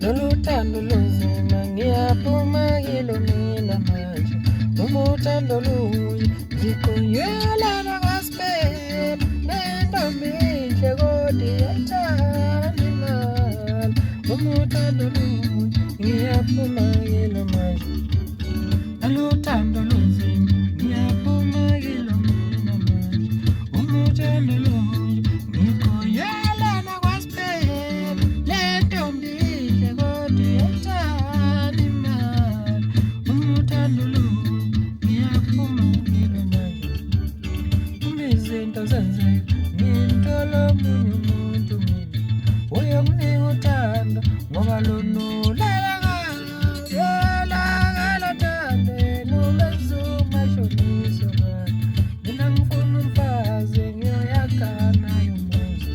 Loluthando lunzima ngiyaphuma kilomina manje umuthando luyi ngikuyelana kwaSpam nentombi inhle kodwa iyathanda imali umuthando luyi ngiyaphuma kilo manje loluthando lunzima ngiyaphuma kilomina manje umuthando luyi ngikuyelana kwaSpam nentombi izinto zenzeka ngimthola omunye umuntu mina uyonginika uthando ngoba lunulela ngalo numenza umashoniso ngalo mina ngifuna umfazi ngiyoyakana yomuzi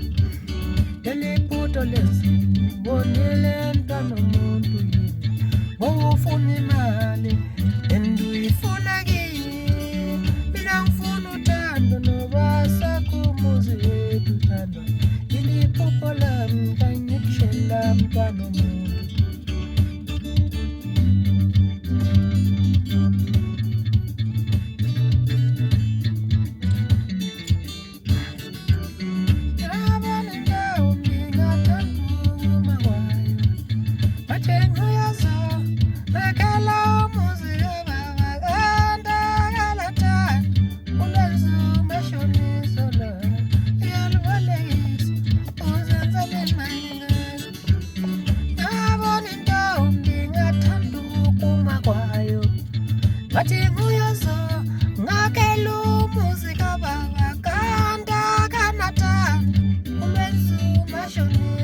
leli phutho lezini bonile mntwana umuntu yini ngoba ufuna imali and uyifuna kimi mina ngifuna uthando nobasakumuzi wethu thando iliphupho lami kangikushela mntwana umuntu yabona indawo ngingathanda ukuma kwayo bathenga uyazo nakala umuzi yobaba kandakalata ulenza umashoniso lo iyalibolekisa uzenzele imali ngalo yabona indawo ngingathanda ukuma kwayo bathenga uyazo ngakela umuzi kababa kandakanata ulenza umashoniso